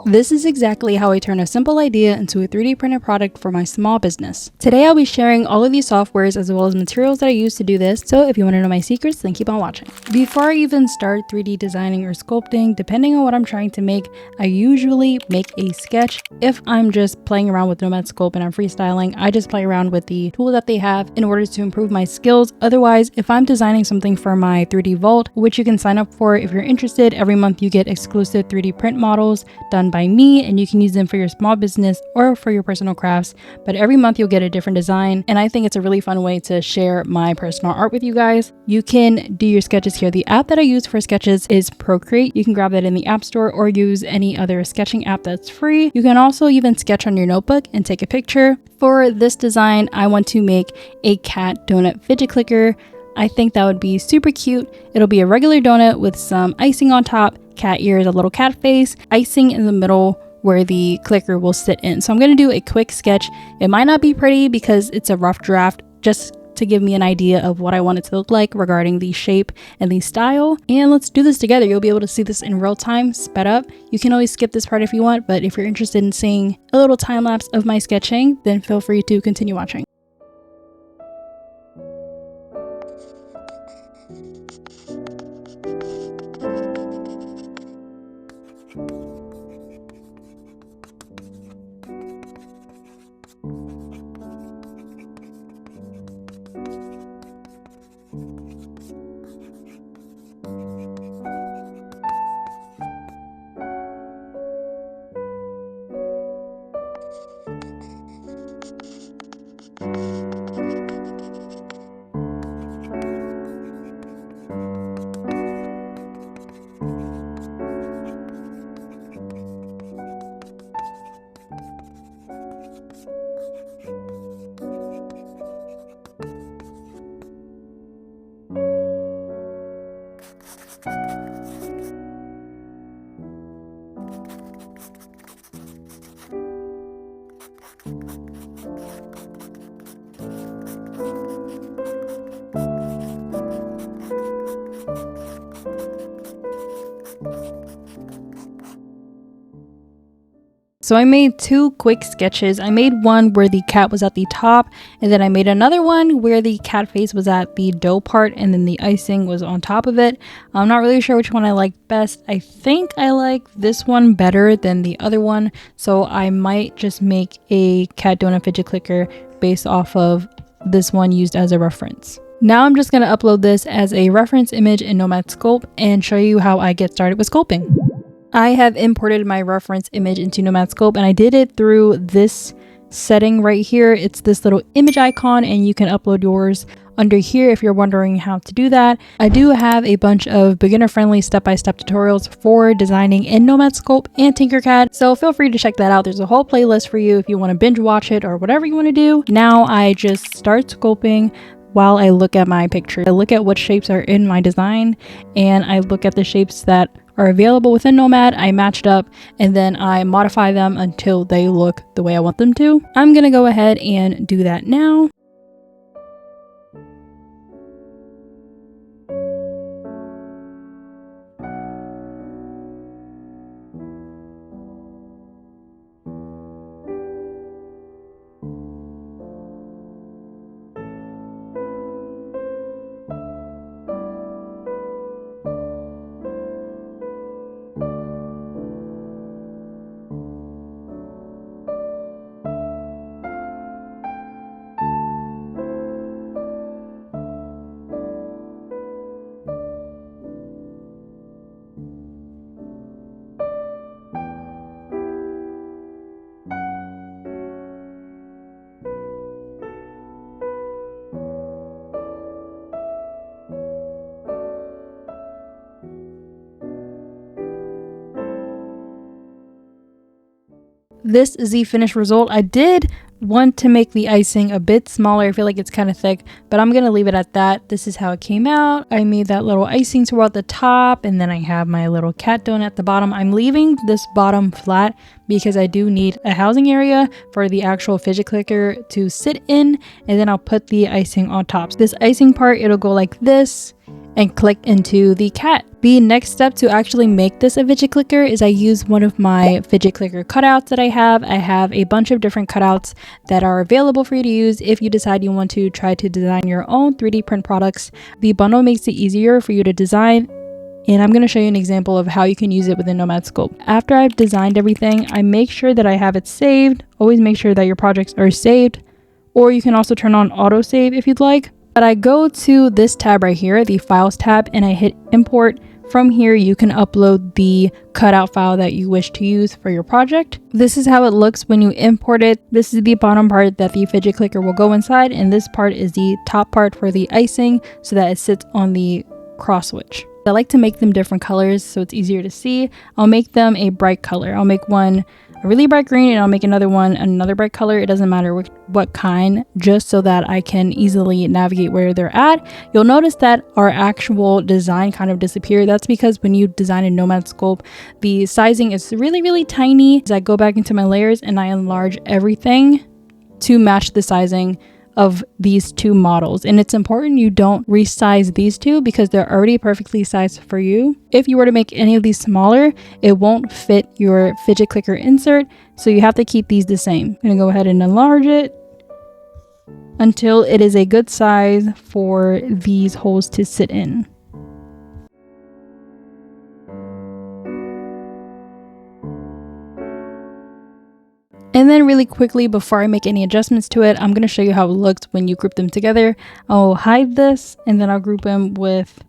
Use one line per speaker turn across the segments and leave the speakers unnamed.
This is exactly how I turn a simple idea into a 3D printed product for my small business. Today I'll be sharing all of these softwares as well as materials that I use to do this, so if you want to know my secrets, then keep on watching. Before I even start 3D designing or sculpting, depending on what I'm trying to make, I usually make a sketch. If I'm just playing around with Nomad Sculpt and I'm freestyling, I just play around with the tool that they have in order to improve my skills. Otherwise, if I'm designing something for my 3D Vault, which you can sign up for if you're interested, every month you get exclusive 3D print models done by me, and you can use them for your small business or for your personal crafts. But every month you'll get a different design, and I think it's a really fun way to share my personal art with you guys. You can do your sketches here. The app that I use for sketches is Procreate. You can grab that in the App Store or use any other sketching app that's free. You can also even sketch on your notebook and take a picture. For this design, I want to make a cat donut fidget clicker. I think that would be super cute. It'll be a regular donut with some icing on top, cat ears, a little cat face, icing in the middle where the clicker will sit in. So I'm going to do a quick sketch. It might not be pretty because it's a rough draft, just to give me an idea of what I want it to look like regarding the shape and the style. And let's do this together. You'll be able to see this in real time, sped up. You can always skip this part if you want, but if you're interested in seeing a little time lapse of my sketching, then feel free to continue watching. So I made two quick sketches. I made one where the cat was at the top, and then I made another one where the cat face was at the dough part and then the icing was on top of it. I'm not really sure which one I like best. I think I like this one better than the other one, so I might just make a cat donut fidget clicker based off of this one used as a reference. Now I'm just going to upload this as a reference image in Nomad Sculpt and show you how I get started with sculpting. I have imported my reference image into Nomad Sculpt, and I did it through this setting right here. It's this little image icon, and you can upload yours under here if you're wondering how to do that. I do have a bunch of beginner-friendly step-by-step tutorials for designing in Nomad Sculpt and Tinkercad, so feel free to check that out. There's a whole playlist for you if you want to binge watch it or whatever you want to do. Now I just start sculpting while I look at my picture. I look at what shapes are in my design, and I look at the shapes that are available within Nomad. I matched up and then I modify them until they look the way I want them to. I'm gonna go ahead and do that now. This is the finished result. I did want to make the icing a bit smaller. I feel like it's kind of thick, but I'm gonna leave it at that. This is how it came out. I made that little icing swirl at the top, and then I have my little cat donut at the bottom. I'm leaving this bottom flat because I do need a housing area for the actual fidget clicker to sit in, and then I'll put the icing on top. So this icing part, it'll go like this, and click into the cat. The next step to actually make this a fidget clicker is I use one of my fidget clicker cutouts that I have. I have a bunch of different cutouts that are available for you to use if you decide you want to try to design your own 3D print products. The bundle makes it easier for you to design, and I'm going to show you an example of how you can use it within Nomad Sculpt. After I've designed everything, I make sure that I have it saved. Always make sure that your projects are saved, or you can also turn on autosave if you'd like. But I go to this tab right here, the Files tab, and I hit Import. From here, you can upload the cutout file that you wish to use for your project. This is how it looks when you import it. This is the bottom part that the fidget clicker will go inside, and this part is the top part for the icing so that it sits on the cross switch. I like to make them different colors so it's easier to see. I'll make them a bright color. I'll make one a really bright green, and I'll make another one another bright color. It doesn't matter what kind, just so that I can easily navigate where they're at. You'll notice that our actual design kind of disappeared. That's because when you design in Nomad Sculpt, the sizing is really tiny. As I go back into my layers and I enlarge everything to match the sizing of these two models, and it's important you don't resize these two because they're already perfectly sized for you. If you were to make any of these smaller, it won't fit your fidget clicker insert, so you have to keep these the same. I'm gonna go ahead and enlarge it until it is a good size for these holes to sit in. And then really quickly, before I make any adjustments to it, I'm going to show you how it looks when you group them together. I'll hide this and then I'll group them with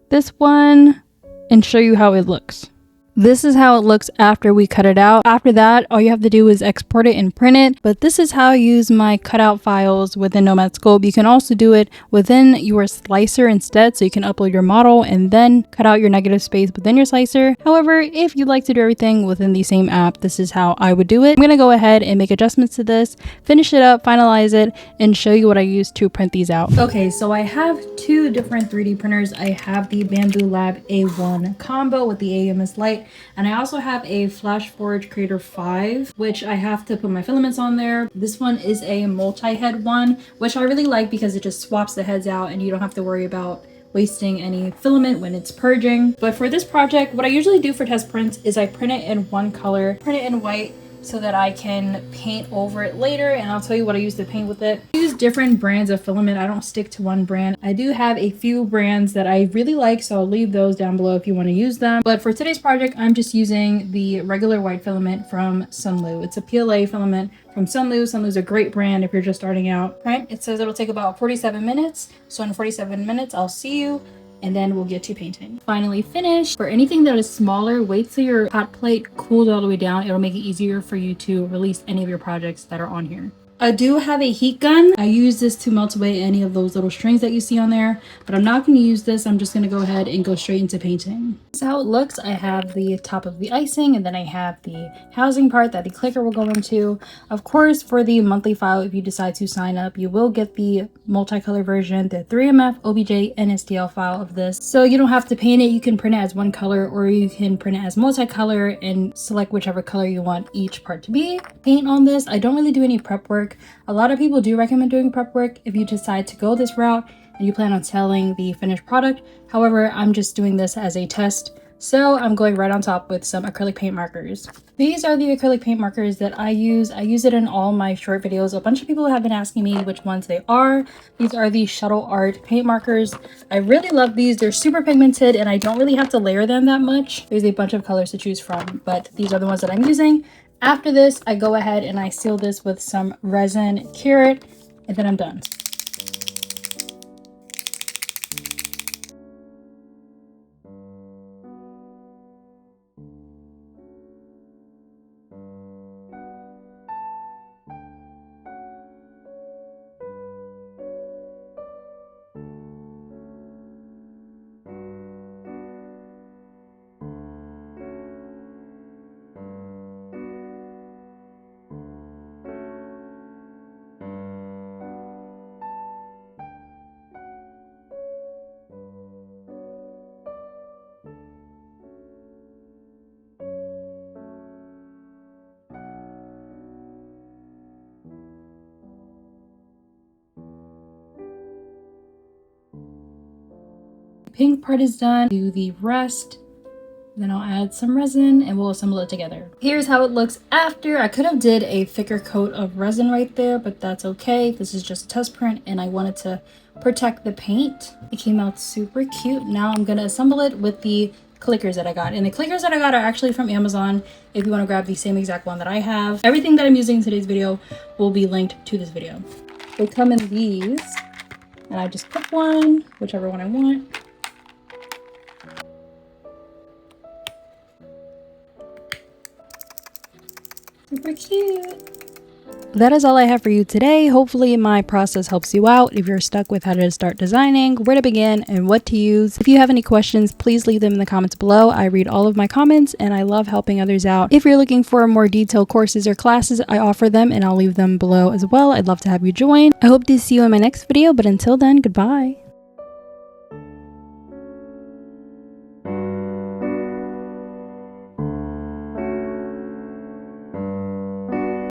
this one and show you how it looks. This is how it looks after we cut it out. After that, all you have to do is export it and print it. But this is how I use my cutout files within Nomad Sculpt. You can also do it within your slicer instead. So you can upload your model and then cut out your negative space within your slicer. However, if you'd like to do everything within the same app, this is how I would do it. I'm going to go ahead and make adjustments to this, finish it up, finalize it, and show you what I use to print these out. Okay, so I have two different 3D printers. I have the Bamboo Lab A1 combo with the AMS light. And I also have a FlashForge Creator 5, which I have to put my filaments on there. This one is a multi-head one, which I really like because it just swaps the heads out and you don't have to worry about wasting any filament when it's purging. But for this project, what I usually do for test prints is I print it in one color, print it in white, so that I can paint over it later, and I'll tell you what I use to paint with it. I use different brands of filament. I don't stick to one brand. I do have a few brands that I really like, so I'll leave those down below if you want to use them. But for today's project, I'm just using the regular white filament from Sunlu. It's a PLA filament from Sunlu. Sunlu's a great brand if you're just starting out. Right? It says it'll take about 47 minutes. So in 47 minutes, I'll see you, and then we'll get to painting. Finally finished. For anything that is smaller, wait till your hot plate cools all the way down. It'll make it easier for you to release any of your projects that are on here. I do have a heat gun. I use this to melt away any of those little strings that you see on there, but I'm not going to use this. I'm just going to go ahead and go straight into painting. This is how it looks. I have the top of the icing, and then I have the housing part that the clicker will go into. Of course, for the monthly file, if you decide to sign up, you will get the multicolor version, the 3MF, OBJ, and STL file of this. So you don't have to paint it. You can print it as one color, or you can print it as multicolor and select whichever color you want each part to be. Paint on this. I don't really do any prep work. A lot of people do recommend doing prep work if you decide to go this route and you plan on selling the finished product. However, I'm just doing this as a test, so I'm going right on top with some acrylic paint markers. These are the acrylic paint markers that I use. I use it in all my short videos. A bunch of people have been asking me which ones they are. These are the Shuttle Art paint markers. I really love these. They're super pigmented and I don't really have to layer them that much. There's a bunch of colors to choose from, but these are the ones that I'm using. After this, I go ahead and I seal this with some resin, cure it, and then I'm done. pink part is done, do the rest. Then I'll add some resin and we'll assemble it together. Here's how it looks after. I could have did a thicker coat of resin right there, but that's okay. This is just a test print and I wanted to protect the paint. It came out super cute. Now I'm gonna assemble it with the clickers that I got. And the clickers that I got are actually from Amazon if you want to grab the same exact one that I have. Everything that I'm using in today's video will be linked to this video. They come in these and I just pick one, whichever one I want. Super cute. That is all I have for you today. Hopefully my process helps you out if you're stuck with how to start designing, where to begin, and what to use. If you have any questions, please leave them in the comments below. I read all of my comments and I love helping others out. If you're looking for more detailed courses or classes, I offer them and I'll leave them below as well. I'd love to have you join. I hope to see you in my next video, but until then, goodbye.